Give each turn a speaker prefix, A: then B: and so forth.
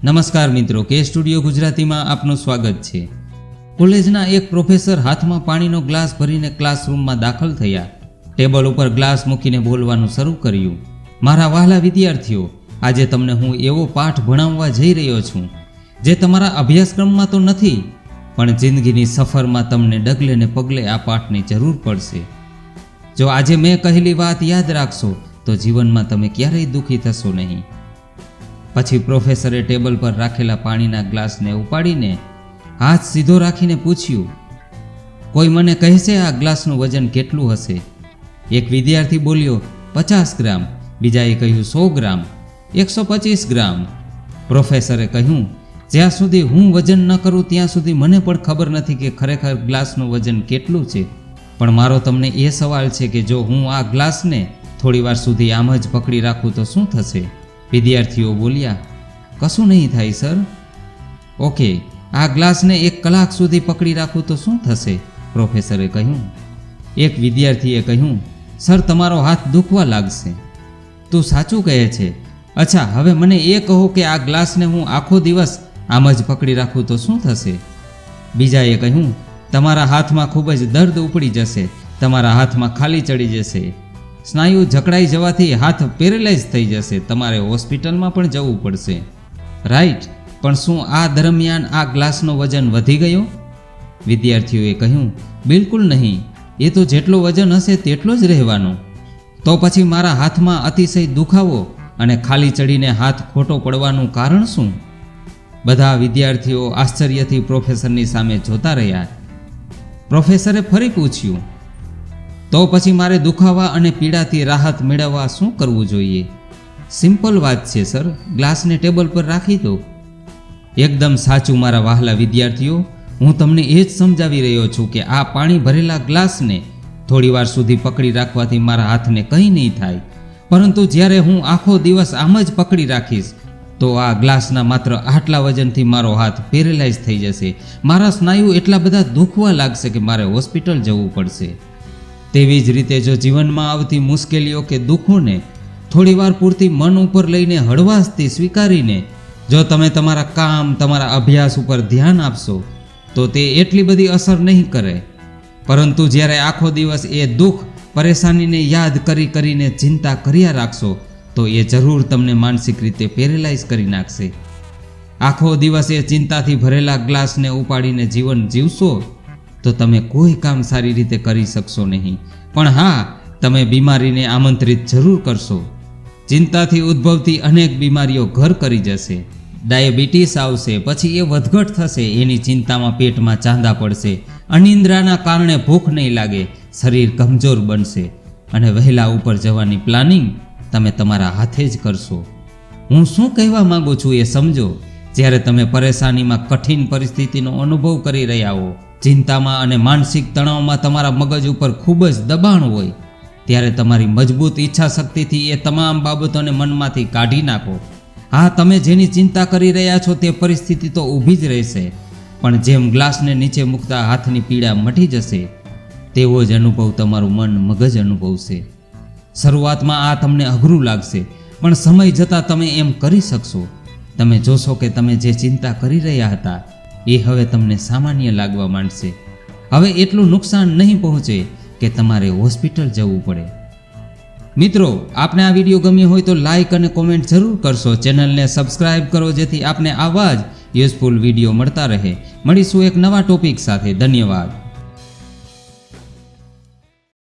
A: નમસ્કાર મિત્રો, કે સ્ટુડિયો ગુજરાતીમાં આપનું સ્વાગત છે। કોલેજના એક પ્રોફેસર હાથમાં પાણીનો ગ્લાસ ભરીને ક્લાસરૂમમાં દાખલ થયા। ટેબલ ઉપર ગ્લાસ મૂકીને બોલવાનું શરૂ કર્યું। મારા વહાલા વિદ્યાર્થીઓ, આજે તમને હું એવો પાઠ ભણાવવા જઈ રહ્યો છું જે તમારા અભ્યાસક્રમમાં તો નથી, પણ જિંદગીની સફરમાં તમને ડગલે ને પગલે આ પાઠની જરૂર પડશે। જો આજે મેં કહેલી વાત યાદ રાખશો તો જીવનમાં તમે ક્યારેય દુઃખી થશો નહીં। પછી પ્રોફેસરે ટેબલ પર રાખેલા પાણીના ગ્લાસને ઉપાડીને હાથ સીધો રાખીને પૂછ્યું, કોઈ મને કહેશે આ ગ્લાસનું વજન કેટલું હશે? એક વિદ્યાર્થી બોલ્યો, 50 ગ્રામ। બીજાએ કહ્યું 100 ગ્રામ, 125 ગ્રામ। પ્રોફેસરે કહ્યું, જ્યાં સુધી હું વજન ન કરું ત્યાં સુધી મને પણ ખબર નથી કે ખરેખર ગ્લાસનું વજન કેટલું છે। પણ મારો તમને એ સવાલ છે કે જો હું આ ગ્લાસને થોડી વાર સુધી આમ જ પકડી રાખું તો શું થશે? વિદ્યાર્થીઓ બોલ્યા, કશું નહીં થાય સર। ઓકે, આ ગ્લાસને 1 કલાક સુધી પકડી રાખું તો શું થશે? પ્રોફેસરે કહ્યું। એક વિદ્યાર્થીએ કહ્યું, સર તમારો હાથ દુખવા લાગશે। તું સાચું કહે છે। અચ્છા, હવે મને એ કહો કે આ ગ્લાસને હું આખો દિવસ આમ જ પકડી રાખું તો શું થશે? બીજાએ કહ્યું, તમારા હાથમાં ખૂબ જ દર્દ ઉપડી જશે, તમારા હાથમાં ખાલી ચડી જશે, સ્નાયુ જકડાઈ જવાથી હાથ પેરેલાઇઝ થઈ જશે, તમારે હોસ્પિટલમાં પણ જવું પડશે। રાઈટ, પણ શું આ દરમિયાન આ ગ્લાસનો વજન વધી ગયો? વિદ્યાર્થીઓએ કહ્યું, બિલકુલ નહીં, એ તો જેટલો વજન હશે તેટલો જ રહેવાનો। તો પછી મારા હાથમાં અતિશય દુખાવો અને ખાલી ચડીને હાથ ખોટો પડવાનું કારણ શું? બધા વિદ્યાર્થીઓ આશ્ચર્યથી પ્રોફેસરની સામે જોતા રહ્યા। પ્રોફેસરે ફરી પૂછ્યું, તો પછી મારે દુખાવા અને પીડાથી રાહત મેળવવા શું કરવું જોઈએ? સિમ્પલ વાત છે સર, ગ્લાસને ટેબલ પર રાખી દો। એકદમ સાચું મારા વહાલા વિદ્યાર્થીઓ, હું તમને એ જ સમજાવી રહ્યો છું કે આ પાણી ભરેલા ગ્લાસને થોડી વાર સુધી પકડી રાખવાથી મારા હાથને કંઈ નહીં થાય, પરંતુ જ્યારે હું આખો દિવસ આમ જ પકડી રાખીશ તો આ ગ્લાસના માત્ર આટલા વજનથી મારો હાથ પેરેલાઇઝ થઈ જશે, મારા સ્નાયુ એટલા બધા દુખવા લાગશે કે મારે હોસ્પિટલ જવું પડશે। તેવી જ રીતે જો જીવનમાં આવતી મુશ્કેલીઓ કે દુઃખોને થોડીવાર પૂરતી મન ઉપર લઈને હળવાશથી સ્વીકારીને જો તમે તમારા કામ, તમારા અભ્યાસ ઉપર ધ્યાન આપશો તો તે એટલી બધી અસર નહીં કરે, પરંતુ જ્યારે આખો દિવસ એ દુઃખ, પરેશાનીને યાદ કરીને ચિંતા કર્યા રાખશો તો એ જરૂર તમને માનસિક રીતે પેરેલાઇઝ કરી નાખશે। આખો દિવસ એ ચિંતાથી ભરેલા ગ્લાસને ઉપાડીને જીવન જીવશો તો તમે કોઈ કામ સારી રીતે કરી શકશો નહીં, પણ હા, તમે બીમારીને આમંત્રિત જરૂર કરશો। ચિંતાથી ઉદ્ભવતી અનેક બીમારીઓ ઘર કરી જશે, ડાયાબિટીસ આવશે, પછી એ વધઘટ થશે, એની ચિંતામાં પેટમાં ચાંદા પડશે, અનિંદ્રાના કારણે ભૂખ નહીં લાગે, શરીર કમજોર બનશે અને વહેલા ઉપર જવાની પ્લાનિંગ તમે તમારા હાથે જ કરશો। હું શું કહેવા માંગુ છું એ સમજો। જ્યારે તમે પરેશાનીમાં કઠિન પરિસ્થિતિનો અનુભવ કરી રહ્યા હો, ચિંતામાં અને માનસિક તણાવમાં તમારા મગજ ઉપર ખૂબ જ દબાણ હોય, ત્યારે તમારી મજબૂત ઈચ્છા શક્તિથી એ તમામ બાબતોને મનમાંથી કાઢી નાખો। હા, તમે જેની ચિંતા કરી રહ્યા છો તે પરિસ્થિતિ તો ઊભી જ રહેશે, પણ જેમ ગ્લાસને નીચે મૂકતા હાથની પીડા મટી જશે તેવો જ અનુભવ તમારું મન, મગજ અનુભવશે। શરૂઆતમાં આ તમને અઘરું લાગશે, પણ સમય જતાં તમે એમ કરી શકશો। તમે જોશો કે તમે જે ચિંતા કરી રહ્યા હતા એ હવે તમને સામાન્ય લાગવા માંડશે। હવે એટલું નુકસાન નહીં પહોંચે કે તમારે હોસ્પિટલ જવું પડે। મિત્રો, આપને આ વિડીયો ગમ્યો હોય તો લાઈક અને કોમેન્ટ જરૂર કરશો। ચેનલને સબસ્ક્રાઇબ કરો જેથી આપને આવા જ યુઝફુલ વિડીયો મળતા રહે। મળીશું એક નવા ટોપિક સાથે। ધન્યવાદ।